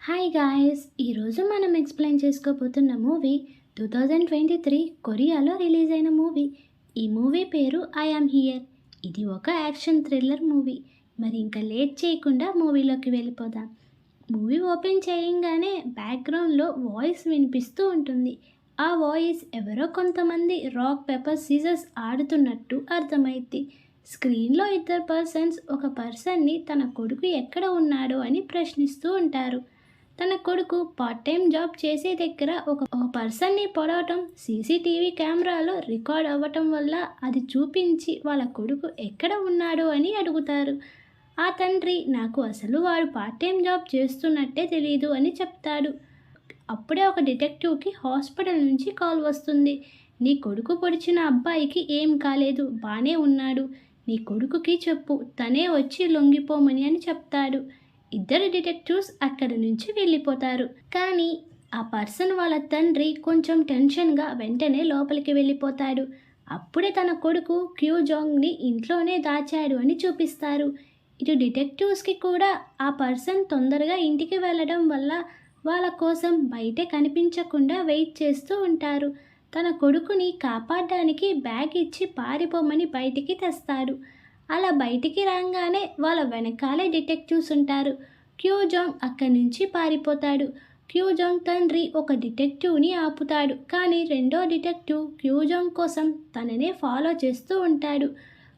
Hi guys! ఈరోజు మనం explain చేసుకోబోతున్న movie 2023 కొరియాలో రిలీజ్ అయిన మూవీ. ఈ మూవీ పేరు 'ఐ యామ్ హియర్'. ఇది ఒక యాక్షన్ థ్రిల్లర్ మూవీ. మరి ఇంకా లేట్ చేయకుండా మూవీలోకి వెళ్ళిపోదాం. మూవీ ఓపెన్ చేయంగానే బ్యాక్‌గ్రౌండ్‌లో వాయిస్ వినిపిస్తూ ఉంటుంది. ఆ వాయిస్ ఎవరో కొంతమంది రాక్ పేపర్ సీజర్స్ ఆడుతున్నట్టు అర్థమైద్ది. స్క్రీన్‌లో ఇద్దరు పర్సన్స్ ఒక పర్సన్‌ని తన కొడుకు ఎక్కడ ఉన్నాడో అని ప్రశ్నిస్తూ ఉంటారు. తన కొడుకు పార్ట్ టైం జాబ్ చేసే దగ్గర ఒక పర్సన్ని పొడవటం సీసీటీవీ కెమెరాలో రికార్డ్ అవ్వటం వల్ల అది చూపించి వాళ్ళ కొడుకు ఎక్కడ ఉన్నాడు అని అడుగుతారు. ఆ తండ్రి నాకు అసలు వాడు పార్ట్ టైం జాబ్ చేస్తున్నట్టే తెలీదు అని చెప్తాడు. అప్పుడే ఒక డిటెక్టివ్కి హాస్పిటల్ నుంచి కాల్ వస్తుంది. నీ కొడుకు పొడిచిన అబ్బాయికి ఏం కాలేదు, బానే ఉన్నాడు. నీ కొడుకుకి చెప్పు, తనే వచ్చి లొంగిపోమని అని చెప్తాడు. ఇద్దరు డిటెక్టివ్స్ అక్కడి నుంచి వెళ్ళిపోతారు. కానీ ఆ పర్సన్ వాళ్ళ తండ్రి కొంచెం టెన్షన్గా వెంటనే లోపలికి వెళ్ళిపోతాడు. అప్పుడే తన కొడుకు క్యూజాంగ్ని ఇంట్లోనే దాచాడు అని చూపిస్తారు. ఇటు డిటెక్టివ్స్కి కూడా ఆ పర్సన్ తొందరగా ఇంటికి వెళ్ళడం వల్ల వాళ్ళ కోసం బయటే కనిపించకుండా వెయిట్ చేస్తూ ఉంటారు. తన కొడుకుని కాపాడడానికి బ్యాగ్ ఇచ్చి పారిపోమని బయటికి తెస్తాడు. అలా బయటికి రాగానే వాళ్ళ వెనకాలే డిటెక్టివ్స్ ఉంటారు. క్యూజాంగ్ అక్కడి నుంచి పారిపోతాడు. క్యూజాంగ్ తండ్రి ఒక డిటెక్టివ్ని ఆపుతాడు. కానీ రెండో డిటెక్టివ్ క్యూజాంగ్ కోసం తననే ఫాలో చేస్తూ ఉంటాడు.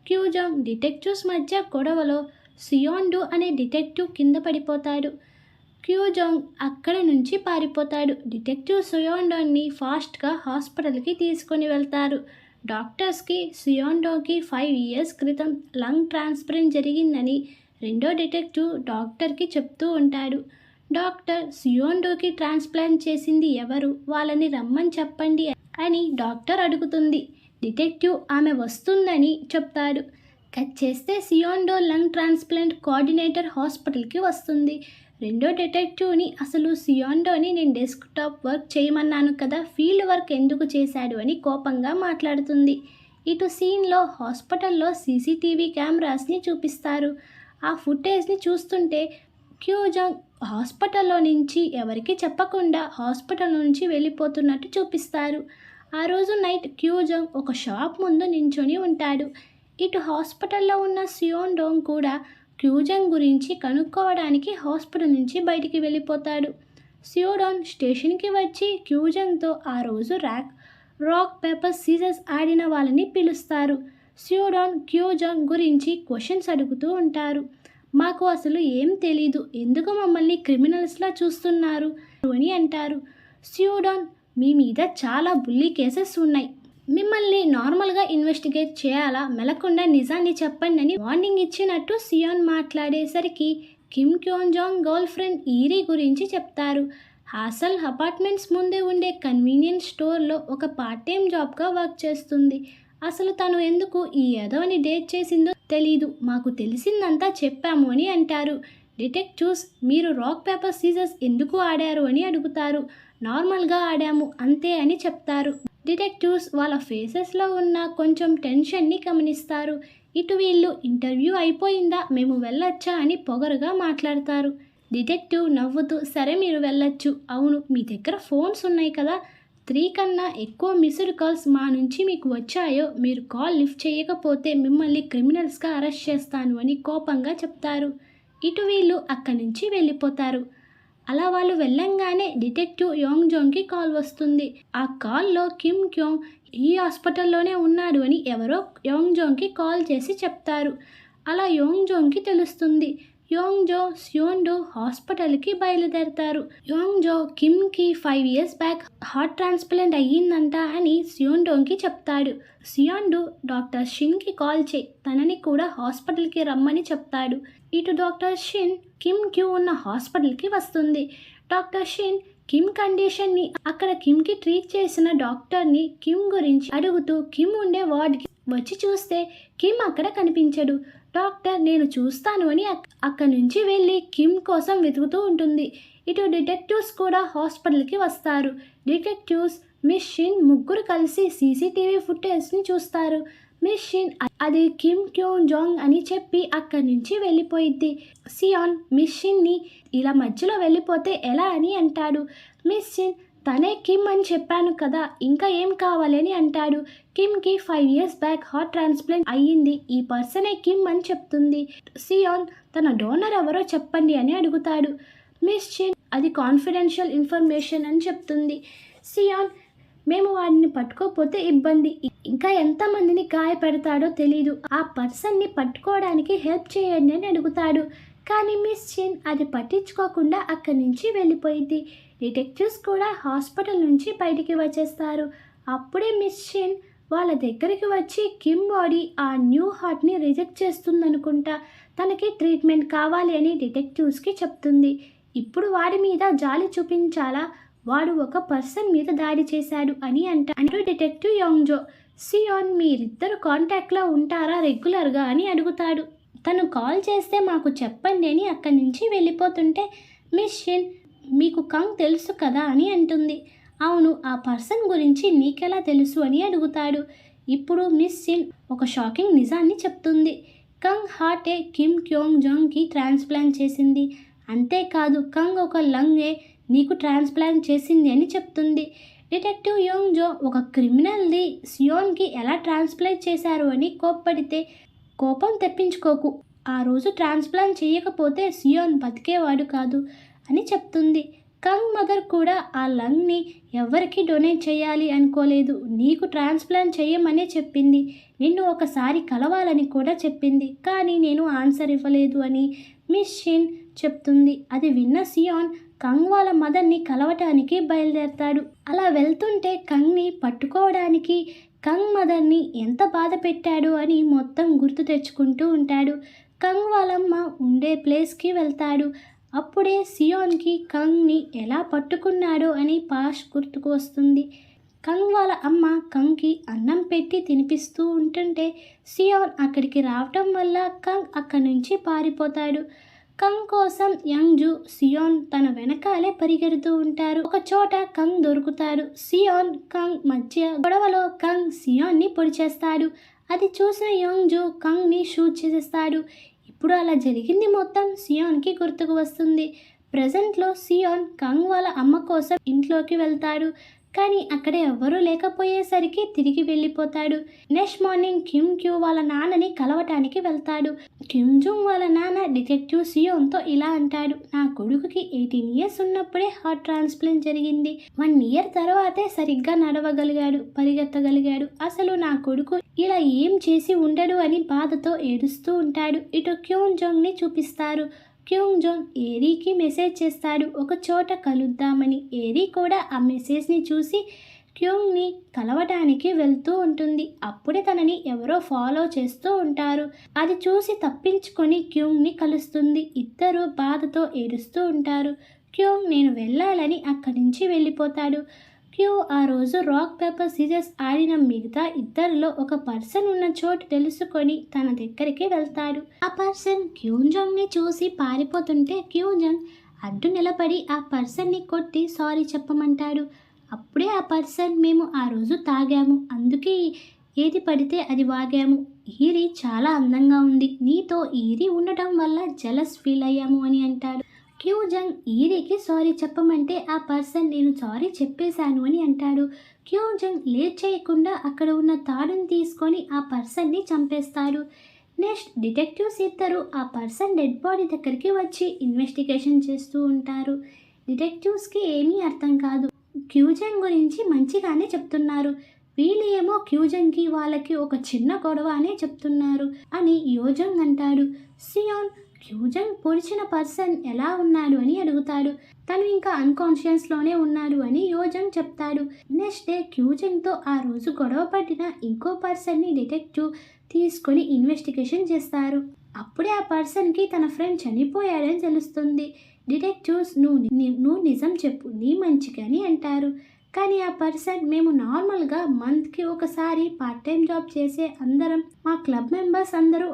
క్యూజాంగ్ డిటెక్టివ్స్ మధ్య గొడవలో సియోండు అనే డిటెక్టివ్ కింద పడిపోతాడు. క్యూజాంగ్ అక్కడి నుంచి పారిపోతాడు. డిటెక్టివ్ సియోండోని ఫాస్ట్గా హాస్పిటల్కి తీసుకొని వెళ్తారు. డాక్టర్స్కి సియోండోకి 5 years క్రితం లంగ్ ట్రాన్స్ప్లాంట్ జరిగిందని రెండో డిటెక్టివ్ డాక్టర్కి చెప్తూ ఉంటాడు. డాక్టర్ సియోండోకి ట్రాన్స్ప్లాంట్ చేసింది ఎవరు, వాళ్ళని రమ్మని చెప్పండి అని డాక్టర్ అడుగుతుంది. డిటెక్టివ్ ఆమె వస్తుందని చెప్తాడు. కట్ చేస్తే సియోండో లంగ్ ట్రాన్స్ప్లాంట్ కోఆర్డినేటర్ హాస్పిటల్కి వస్తుంది. రెండో డిటెక్టివ్ని అసలు సియోండోని నేను డెస్క్టాప్ వర్క్ చేయమన్నాను కదా, ఫీల్డ్ వర్క్ ఎందుకు చేశాడు అని కోపంగా మాట్లాడుతుంది. ఇటు సీన్లో హాస్పిటల్లో సీసీటీవీ కెమెరాస్ని చూపిస్తారు. ఆ ఫుటేజ్ని చూస్తుంటే క్యూజాంగ్ హాస్పిటల్లో నుంచి ఎవరికి చెప్పకుండా హాస్పిటల్ నుంచి వెళ్ళిపోతున్నట్టు చూపిస్తారు. ఆ రోజు నైట్ క్యూజాంగ్ ఒక షాప్ ముందు నించొని ఉంటాడు. ఇటు హాస్పిటల్లో ఉన్న సియోండోంగ్ కూడా క్యూజాంగ్ గురించి కనుక్కోవడానికి హాస్పిటల్ నుంచి బయటికి వెళ్ళిపోతాడు. సియోడాన్ స్టేషన్కి వచ్చి క్యూజాంగ్తో ఆ రోజు రాక్ పేపర్ సీజర్స్ ఆడిన వాళ్ళని పిలుస్తారు. సియోడాన్ క్యూజాంగ్ గురించి క్వశ్చన్స్ అడుగుతూ ఉంటారు. మాకు అసలు ఏం తెలీదు, ఎందుకు మమ్మల్ని క్రిమినల్స్లా చూస్తున్నారు అని అంటారు. సియోడాన్ మీ మీద చాలా బుల్లీ కేసెస్ ఉన్నాయి, మిమ్మల్ని నార్మల్గా ఇన్వెస్టిగేట్ చేయాలా, మెలకుండా నిజాన్ని చెప్పండి అని వార్నింగ్ ఇచ్చినట్టు సియోన్ మాట్లాడేసరికి కిమ్ క్యోంజాంగ్ గర్ల్ ఫ్రెండ్ ఈరీ గురించి చెప్తారు. హాసల్ అపార్ట్మెంట్స్ ముందే ఉండే కన్వీనియన్స్ స్టోర్లో ఒక పార్ట్ టైం జాబ్గా వర్క్ చేస్తుంది. అసలు తను ఎందుకు ఈ ఎదవని డేట్ చేసిందో తెలీదు, మాకు తెలిసిందంతా చెప్పాము అని అంటారు. డిటెక్టివ్స్ మీరు రాక్ పేపర్ సీజర్స్ ఎందుకు ఆడారు అని అడుగుతారు. నార్మల్గా ఆడాము అంతే అని చెప్తారు. డిటెక్టివ్స్ వాళ్ళ ఫేసెస్లో ఉన్న కొంచెం టెన్షన్ని గమనిస్తారు. ఇటు వీళ్ళు ఇంటర్వ్యూ అయిపోయిందా, మేము వెళ్ళొచ్చా అని పొగరుగా మాట్లాడతారు. డిటెక్టివ్ నవ్వుతూ సరే మీరు వెళ్ళొచ్చు, అవును మీ దగ్గర ఫోన్స్ ఉన్నాయి కదా, 3 కన్నా ఎక్కువ మిస్డ్ కాల్స్ మా నుంచి మీకు వచ్చాయో, మీరు కాల్ లిఫ్ట్ చేయకపోతే మిమ్మల్ని క్రిమినల్స్గా అరెస్ట్ చేస్తాను అని కోపంగా చెప్తారు. ఇటు వీళ్ళు అక్కడి నుంచి వెళ్ళిపోతారు. అలా వాళ్ళు వెళ్ళంగానే డిటెక్టివ్ యోంగ్జోంగ్కి కాల్ వస్తుంది. ఆ కాల్లో కిమ్ క్యోంగ్ ఈ హాస్పిటల్లోనే ఉన్నాడు అని ఎవరో యోంగ్జోంగ్కి కాల్ చేసి చెప్తారు. అలా యోంగ్జోంగ్కి తెలుస్తుంది. యోంగ్జో సియోండో హాస్పిటల్కి బయలుదేరతారు. యోంగ్జో కిమ్కి 5 years బ్యాక్ హార్ట్ ట్రాన్స్ప్లాంట్ అయ్యిందంట అని సియోండోకి చెప్తాడు. సియోండో డాక్టర్ షిన్కి కాల్ చేయి, తనని కూడా హాస్పిటల్కి రమ్మని చెప్తాడు. ఇటు డాక్టర్ షిన్ కిమ్ క్యూ ఉన్న హాస్పిటల్కి వస్తుంది. డాక్టర్ షిన్ కిమ్ కండిషన్ని అక్కడ కిమ్కి ట్రీట్ చేసిన డాక్టర్ని కిమ్ గురించి అడుగుతూ కిమ్ ఉండే వార్డ్కి వచ్చి చూస్తే కిమ్ అక్కడ కనిపించడు. డాక్టర్ నేను చూస్తాను అని అక్కడి నుంచి వెళ్ళి కిమ్ కోసం వెతుకుతూ ఉంటుంది. ఇటు డిటెక్టివ్స్ కూడా హాస్పిటల్కి వస్తారు. డిటెక్టివ్స్ మిస్ షిన్ ముగ్గురు కలిసి సీసీటీవీ ఫుటేజ్ని చూస్తారు. మిస్ షిన్ అది కిమ్ క్యోన్ జాంగ్ అని చెప్పి అక్కడి నుంచి వెళ్ళిపోయిద్ది. సియాన్ మిస్ షిన్ని ఇలా మధ్యలో వెళ్ళిపోతే ఎలా అని అంటాడు. మిస్ షిన్ తనే కిమ్ అని చెప్పాను కదా, ఇంకా ఏం కావాలి అని అంటాడు. కిమ్కి 5 years బ్యాక్ హార్ట్ ట్రాన్స్ప్లాంట్ అయ్యింది, ఈ పర్సనే కిమ్ అని చెప్తుంది. సియాన్ తన డోనర్ ఎవరో చెప్పండి అని అడుగుతాడు. మిస్ షిన్ అది కాన్ఫిడెన్షియల్ ఇన్ఫర్మేషన్ అని చెప్తుంది. సియాన్ మేము వాడిని పట్టుకోకపోతే ఇబ్బంది, ఇంకా ఎంతమందిని గాయపెడతాడో తెలీదు, ఆ పర్సన్ని పట్టుకోవడానికి హెల్ప్ చేయండి అని అడుగుతాడు. కానీ మిస్ షిన్ అది పట్టించుకోకుండా అక్కడి నుంచి వెళ్ళిపోయింది. డిటెక్టివ్స్ కూడా హాస్పిటల్ నుంచి బయటికి వచ్చేస్తారు. అప్పుడే మిస్ షిన్ వాళ్ళ దగ్గరికి వచ్చి కిమ్ బాడీ ఆ న్యూ హార్ట్ని రిజెక్ట్ చేస్తుందనుకుంటా, తనకి ట్రీట్మెంట్ కావాలి అని డిటెక్టివ్స్కి చెప్తుంది. ఇప్పుడు వాడి మీద జాలి చూపించాలా, వాడు ఒక పర్సన్ మీద దాడి చేశాడు అని అంటూ డిటెక్టివ్ యాంగ్జో. సియాన్ మీరిద్దరు కాంటాక్ట్లో ఉంటారా రెగ్యులర్గా అని అడుగుతాడు. తను కాల్ చేస్తే మాకు చెప్పండి అని అక్కడి నుంచి వెళ్ళిపోతుంటే మిస్ షిన్ మీకు కంగ్ తెలుసు కదా అని అంటుంది. అవును, ఆ పర్సన్ గురించి నీకెలా తెలుసు అని అడుగుతాడు. ఇప్పుడు మిస్ షిన్ ఒక షాకింగ్ నిజాన్ని చెప్తుంది. కంగ్ హార్టే కిమ్ క్యోంగ్ జాంగ్కి ట్రాన్స్ప్లాంట్ చేసింది, అంతేకాదు కంగ్ ఒక లంగే నీకు ట్రాన్స్ప్లాంట్ చేసింది అని చెప్తుంది. డిటెక్టివ్ యాంగ్జో ఒక క్రిమినల్ది సియోన్కి ఎలా ట్రాన్స్ప్లాంట్ చేశారు అని కోప్పడితే, కోపం తెప్పించుకోకు, ఆ రోజు ట్రాన్స్ప్లాంట్ చేయకపోతే సియోన్ బతికేవాడు కాదు అని చెప్తుంది. కంగ్ మదర్ కూడా ఆ లంగ్ని ఎవరికి డొనేట్ చేయాలి అనుకోలేదు, నీకు ట్రాన్స్ప్లాంట్ చేయమనే చెప్పింది, నిన్ను ఒకసారి కలవాలని కూడా చెప్పింది, కానీ నేను ఆన్సర్ ఇవ్వలేదు అని మిస్ షిన్ చెప్తుంది. అది విన్న సియాన్ కంగ్ వాళ్ళ మదర్ని కలవటానికి బయలుదేరతాడు. అలా వెళ్తుంటే కంగ్ని పట్టుకోవడానికి కంగ్ మదర్ని ఎంత బాధ పెట్టాడు అని మొత్తం గుర్తు తెచ్చుకుంటూ ఉంటాడు. కంగ్ వాళ్ళమ్మ ఉండే ప్లేస్కి వెళ్తాడు. అప్పుడే సియాన్కి కంగ్ని ఎలా పట్టుకున్నాడో అని పాష్ గుర్తుకు వస్తుంది. కంగ్ వాళ్ళ అమ్మ కంగ్కి అన్నం పెట్టి తినిపిస్తూ ఉంటుంటే సియాన్ అక్కడికి రావటం వల్ల కంగ్ అక్కడి నుంచి పారిపోతాడు. కంగ్ కోసం యాంగ్జు సియాన్ తన వెనకాలే పరిగెడుతూ ఉంటారు. ఒక చోట కంగ్ దొరుకుతాడు. సియాన్ కంగ్ మధ్య గొడవలో కంగ్ సియాన్ని పొడిచేస్తాడు. అది చూసిన యాంగ్జు కంగ్ని షూట్ చేసేస్తాడు. ఇప్పుడు అలా జరిగింది మొత్తం సియాన్కి గుర్తుకు వస్తుంది. ప్రజెంట్లో సియాన్ కంగ్ వాళ్ళ అమ్మ కోసం ఇంట్లోకి వెళ్తాడు. కానీ అక్కడ ఎవ్వరూ లేకపోయేసరికి తిరిగి వెళ్ళిపోతాడు. నెక్స్ట్ మార్నింగ్ కిమ్ క్యూ వాళ్ళ నాన్నని కలవటానికి వెళ్తాడు. కిమ్ జూంగ్ వాళ్ళ నాన్న డిటెక్టివ్ సియోన్తో ఇలా అంటాడు, నా కొడుకుకి 18 years ఉన్నప్పుడే హార్ట్ ట్రాన్స్ప్లాంట్ జరిగింది, 1 year తర్వాతే సరిగ్గా నడవగలిగాడు, పరిగెత్తగలిగాడు, అసలు నా కొడుకు ఇలా ఏం చేసి ఉండడు అని బాధతో ఏడుస్తూ ఉంటాడు. ఇటు క్యూన్ జోంగ్ని చూపిస్తారు. క్యూంగ్ జోంగ్ ఏరీకి మెసేజ్ చేస్తాడు, ఒక చోట కలుద్దామని. ఏరీ కూడా ఆ మెసేజ్ని చూసి క్యూంగ్ని కలవడానికి వెళ్తూ ఉంటుంది. అప్పుడే తనని ఎవరో ఫాలో చేస్తూ ఉంటారు. అది చూసి తప్పించుకొని క్యూంగ్ని కలుస్తుంది. ఇద్దరు బాధతో ఏడుస్తూ ఉంటారు. క్యూంగ్ నేను వెళ్ళాలని అక్కడి నుంచి వెళ్ళిపోతాడు. క్యూ ఆ రోజు రాక్ పేపర్ సీజర్స్ ఆడిన మిగతా ఇద్దరిలో ఒక పర్సన్ ఉన్న చోటు తెలుసుకొని తన దగ్గరికి వెళ్తాడు. ఆ పర్సన్ క్యూంజంగ్ని చూసి పారిపోతుంటే క్యూంజంగ్ అడ్డు నిలబడి ఆ పర్సన్ని కొట్టి సారీ చెప్పమంటాడు. అప్పుడే ఆ పర్సన్ మేము ఆ రోజు తాగాము, అందుకే ఏది పడితే అది వాగాము, ఈరి చాలా అందంగా ఉంది, నీతో ఈరి ఉండటం వల్ల జలస్ ఫీల్ అయ్యాము అని అంటాడు. క్యూజంగ్ ఈరీకి సారీ చెప్పమంటే ఆ పర్సన్ నేను సారీ చెప్పేశాను అని అంటాడు. క్యూజంగ్ లేట్ చేయకుండా అక్కడ ఉన్న తాడుని తీసుకొని ఆ పర్సన్ని చంపేస్తాడు. నెక్స్ట్ డిటెక్టివ్స్ ఇద్దరు ఆ పర్సన్ డెడ్ బాడీ దగ్గరికి వచ్చి ఇన్వెస్టిగేషన్ చేస్తూ ఉంటారు. డిటెక్టివ్స్కి ఏమీ అర్థం కాదు, క్యూజంగ్ గురించి మంచిగానే చెప్తున్నారు, వీళ్ళు ఏమో క్యూజంగ్కి వాళ్ళకి ఒక చిన్న గొడవ అనే చెప్తున్నారు అని యోజంగ్ అంటాడు. సియాన్ క్యూజంగ్ పొడిచిన పర్సన్ ఎలా ఉన్నాడు అని అడుగుతాడు. తను ఇంకా అన్కాన్షియస్లోనే ఉన్నాడు అని యోజంగ్ చెప్తాడు. నెక్స్ట్ డే క్యూజంగ్తో ఆ రోజు గొడవ పడిన ఇంకో పర్సన్ని డిటెక్టివ్ తీసుకొని ఇన్వెస్టిగేషన్ చేస్తారు. అప్పుడే ఆ పర్సన్కి తన ఫ్రెండ్ చనిపోయాడని తెలుస్తుంది. డిటెక్టివ్స్ నువ్వు నిజం చెప్పు, నీ మంచిగా అని అంటారు. కానీ ఆ పర్సన్ మేము నార్మల్గా మంత్కి ఒకసారి పార్ట్ టైం జాబ్ చేసే అందరం, మా క్లబ్ మెంబర్స్ అందరూ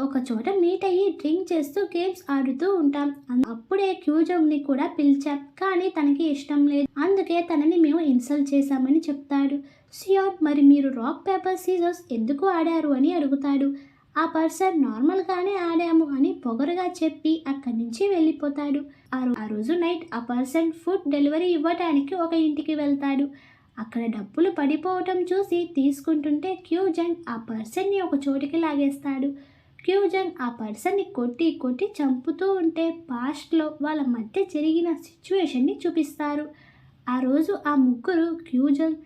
ఒక చోట మీట్ అయ్యి డ్రింక్ చేస్తూ గేమ్స్ ఆడుతూ ఉంటాం. అప్పుడే క్యూజంగ్ని కూడా పిలిచాం, కానీ తనకి ఇష్టం లేదు. అందుకే తనని మేము ఇన్సల్ట్ చేశామని చెప్తాడు. సియాన్ మరి మీరు రాక్ పేపర్ సీజర్స్ ఎందుకు ఆడారు అని అడుగుతాడు. ఆ పర్సన్ నార్మల్గానే ఆడాము అని పొగరుగా చెప్పి అక్కడి నుంచి వెళ్ళిపోతాడు. ఆ రోజు నైట్ ఆ పర్సన్ ఫుడ్ డెలివరీ ఇవ్వడానికి ఒక ఇంటికి వెళ్తాడు. అక్కడ డబ్బులు పడిపోవటం చూసి తీసుకుంటుంటే క్యూజంగ్ ఆ పర్సన్ని ఒక చోటికి లాగేస్తాడు. క్యూజంగ్ ఆ పర్సన్ని కొట్టి కొట్టి చంపుతూ ఉంటే పాస్ట్లో వాళ్ళ మధ్య జరిగిన సిచ్యువేషన్ని చూపిస్తారు. ఆ రోజు ఆ ముగ్గురు క్యూజంగ్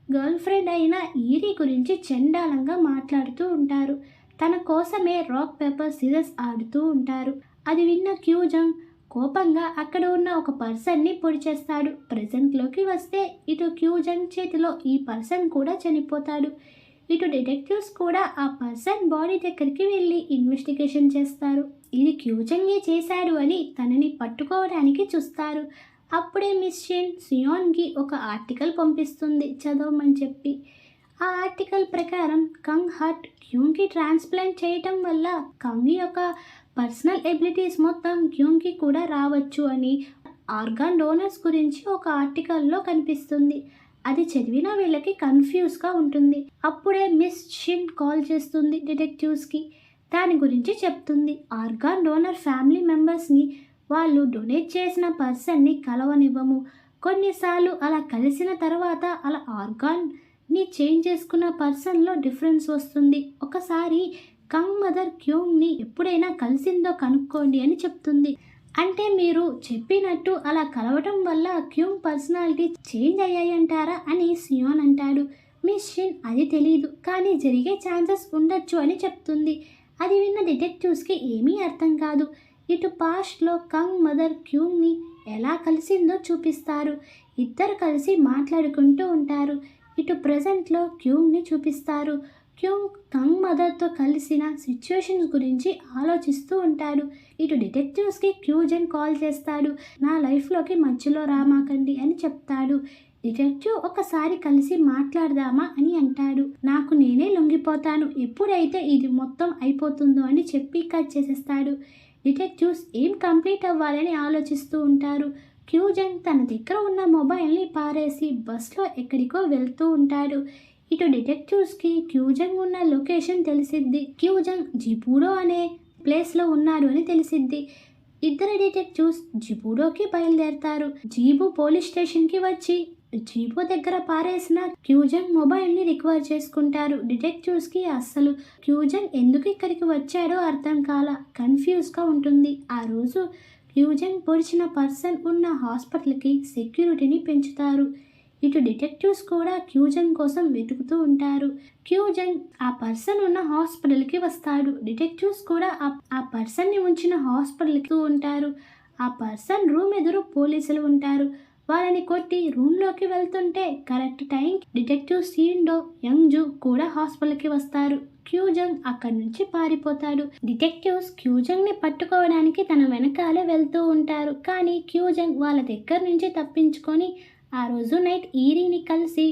గర్ల్ ఫ్రెండ్ అయిన ఈరీ గురించి చండాలంగా మాట్లాడుతూ ఉంటారు. తన కోసమే రాక్ పేపర్ సీజర్స్ ఆడుతూ ఉంటారు. అది విన్న క్యూజంగ్ కోపంగా అక్కడ ఉన్న ఒక పర్సన్ని పొడి చేస్తాడు. ప్రెజెంట్లోకి వస్తే ఇటు క్యూజంగ్ చేతిలో ఈ పర్సన్ కూడా చనిపోతాడు. ఇటు డిటెక్టివ్స్ కూడా ఆ పర్సన్ బాడీ దగ్గరికి వెళ్ళి ఇన్వెస్టిగేషన్ చేస్తారు. ఇది క్యూజంగే చేశాడు అని తనని పట్టుకోవడానికి చూస్తారు. అప్పుడే మిస్ షిన్ సియాన్కి ఒక ఆర్టికల్ పంపిస్తుంది చదవమని చెప్పి. ఆ ఆర్టికల్ ప్రకారం కంగ్ హార్ట్ క్యూంగ్కి ట్రాన్స్ప్లాంట్ చేయటం వల్ల కంగ్ యొక్క పర్సనల్ ఎబిలిటీస్ మొత్తం క్యూంగ్కి కూడా రావచ్చు అని ఆర్గాన్ డోనర్స్ గురించి ఒక ఆర్టికల్లో కనిపిస్తుంది. అది చదివిన వీళ్ళకి కన్ఫ్యూజ్గా ఉంటుంది. అప్పుడే మిస్ షిన్ కాల్ చేస్తుంది డిటెక్టివ్స్కి. దాని గురించి చెప్తుంది. ఆర్గాన్ డోనర్ ఫ్యామిలీ మెంబర్స్ని వాళ్ళు డొనేట్ చేసిన పర్సన్ని కలవనివ్వము. కొన్నిసార్లు అలా కలిసిన తర్వాత అలా ఆర్గాన్ని చేంజ్ చేసుకున్న పర్సన్లో డిఫరెన్స్ వస్తుంది. ఒకసారి కంగ్ మదర్ క్యూంగ్ని ఎప్పుడైనా కలిసిందో కనుక్కోండి అని చెప్తుంది. అంటే మీరు చెప్పినట్టు అలా కలవటం వల్ల క్యూంగ్ పర్సనాలిటీ చేంజ్ అయ్యాయంటారా అని సియాన్ అంటాడు. మిస్ షిన్ అది తెలీదు, కానీ జరిగే ఛాన్సెస్ ఉండొచ్చు అని చెప్తుంది. అది విన్న డిటెక్టివ్స్కి ఏమీ అర్థం కాదు. ఇటు పాస్ట్లో కంగ్ మదర్ క్యూంగ్ని ఎలా కలిసిందో చూపిస్తారు. ఇద్దరు కలిసి మాట్లాడుకుంటూ ఉంటారు. ఇటు ప్రజెంట్లో క్యూంగ్ని చూపిస్తారు. క్యూంగ్ కంగ్ మదర్తో కలిసిన సిచ్యువేషన్స్ గురించి ఆలోచిస్తూ ఉంటాడు. ఇటు డిటెక్టివ్స్కి క్యూజన్ కాల్ చేస్తాడు. నా లైఫ్లోకి మధ్యలో రామాకండి అని చెప్తాడు. డిటెక్టివ్ ఒకసారి కలిసి మాట్లాడదామా అని అంటాడు. నాకు నేనే లొంగిపోతాను ఎప్పుడైతే ఇది మొత్తం అయిపోతుందో అని చెప్పి కట్ చేసేస్తాడు. డిటెక్టివ్స్ ఏం కంప్లీట్ అవ్వాలని ఆలోచిస్తూ ఉంటారు. క్యూజన్ తన దగ్గర ఉన్న మొబైల్ని పారేసి బస్లో ఎక్కడికో వెళ్తూ ఉంటాడు. ఇటు డిటెక్టివ్స్కి క్యూజంగ్ ఉన్న లొకేషన్ తెలిసిద్ది. క్యూజంగ్ జిపూడో అనే ప్లేస్లో ఉన్నాడు అని తెలిసిద్ది. ఇద్దరు డిటెక్టివ్స్ జిపూడోకి బయలుదేరతారు. జీబు పోలీస్ స్టేషన్కి వచ్చి జీబు దగ్గర పారేసిన క్యూజంగ్ మొబైల్ని రికవర్ చేసుకుంటారు. డిటెక్టివ్స్కి అస్సలు క్యూజంగ్ ఎందుకు ఇక్కడికి వచ్చాడో అర్థం కాల, కన్ఫ్యూజ్గా ఉంటుంది. ఆ రోజు క్యూజంగ్ పొడిచిన పర్సన్ ఉన్న హాస్పిటల్కి సెక్యూరిటీని పెంచుతారు. ఇటు డిటెక్టివ్స్ కూడా క్యూజంగ్ కోసం వెతుకుతూ ఉంటారు. క్యూజంగ్ ఆ పర్సన్ ఉన్న హాస్పిటల్కి వస్తాడు. డిటెక్టివ్స్ కూడా ఆ పర్సన్ని ఉంచిన హాస్పిటల్కి ఉంటారు. ఆ పర్సన్ రూమ్ ఎదురు పోలీసులు ఉంటారు. వాళ్ళని కొట్టి రూమ్లోకి వెళ్తుంటే కరెక్ట్ టైంకి డిటెక్టివ్ సీన్డో యంగ్జు కూడా హాస్పిటల్కి వస్తారు. క్యూజంగ్ అక్కడి నుంచి పారిపోతాడు. డిటెక్టివ్స్ క్యూజంగ్ని పట్టుకోవడానికి తన వెనకాలే వెళ్తూ ఉంటారు. కానీ క్యూజంగ్ వాళ్ళ దగ్గర నుంచి తప్పించుకొని ఆ రోజు నైట్ ఈరీని కలిసి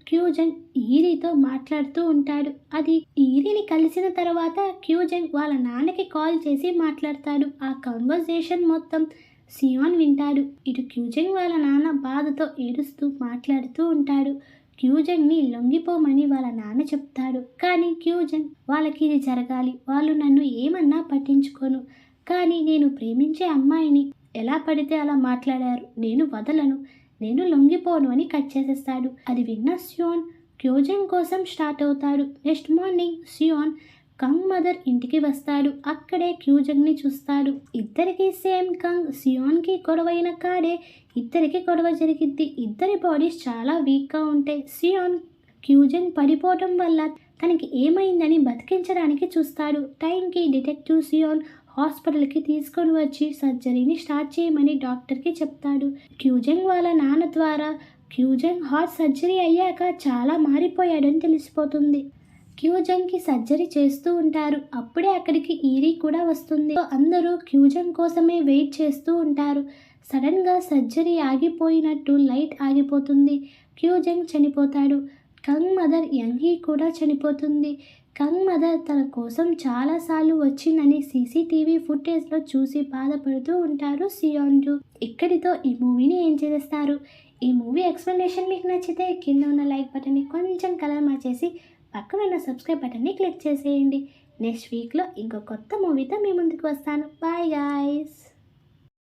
క్యూజంగ్ ఈరీతో మాట్లాడుతూ ఉంటాడు. అది ఈరీని కలిసిన తర్వాత క్యూజంగ్ వాళ్ళ నాన్నకి కాల్ చేసి మాట్లాడతాడు. ఆ కన్వర్జేషన్ మొత్తం సియాన్ వింటాడు. ఇటు క్యూజంగ్ వాళ్ళ నాన్న బాధతో ఏడుస్తూ మాట్లాడుతూ ఉంటాడు. క్యూజంగ్ని లొంగిపోమని వాళ్ళ నాన్న చెప్తాడు. కానీ క్యూజంగ్ వాళ్ళకి ఇది జరగాలి, వాళ్ళు నన్ను ఏమన్నా పట్టించుకోను, కానీ నేను ప్రేమించే అమ్మాయిని ఎలా పడితే అలా మాట్లాడారు, నేను వదలను, నేను లొంగిపోను అని కట్ చేసేస్తాడు. అది విన్న సియాన్ క్యూజంగ్ కోసం స్టార్ట్ అవుతాడు. నెక్స్ట్ మార్నింగ్ సియాన్ కంగ్ మదర్ ఇంటికి వస్తాడు. అక్కడే క్యూజంగ్ని చూస్తాడు. ఇద్దరికి సేమ్ కంగ్ సియాన్కి గొడవైన కాడే ఇద్దరికి గొడవ జరిగిద్ది. ఇద్దరి బాడీస్ చాలా వీక్గా ఉంటాయి. సియాన్ క్యూజంగ్ పడిపోవడం వల్ల తనకి ఏమైందని బతికించడానికి చూస్తాడు. టైంకి డిటెక్టివ్ సియాన్ హాస్పిటల్కి తీసుకొని వచ్చి సర్జరీని స్టార్ట్ చేయమని డాక్టర్కి చెప్తాడు. క్యూజంగ్ వాళ్ళ నాన్న ద్వారా క్యూజంగ్ హార్ట్ సర్జరీ అయ్యాక చాలా మారిపోయాడని తెలిసిపోతుంది. క్యూజంగ్కి సర్జరీ చేస్తూ ఉంటారు. అప్పుడే అక్కడికి ఈరీ కూడా వస్తుంది. అందరూ క్యూజంగ్ కోసమే వెయిట్ చేస్తూ ఉంటారు. సడన్గా సర్జరీ ఆగిపోయినట్టు లైట్ ఆగిపోతుంది. క్యూజంగ్ చనిపోతాడు. కంగ్ మదర్ యంగ్హీ కూడా చనిపోతుంది. కంగ్ మదర్ తన కోసం చాలాసార్లు వచ్చిందని సీసీటీవీ ఫుటేజ్లో చూసి బాధపడుతూ ఉంటారు సియోన్జు. ఇక్కడితో ఈ మూవీని ఏం చేస్తారు? ఈ మూవీ ఎక్స్ప్లెనేషన్ మీకు నచ్చితే కింద ఉన్న లైక్ బటన్ని కొంచెం కలర్ మార్చేసి పక్కన ఉన్న సబ్స్క్రైబ్ బటన్ని క్లిక్ చేసేయండి. నెక్స్ట్ వీక్లో ఇంకో కొత్త మూవీతో మీ ముందుకు వస్తాను. Bye guys.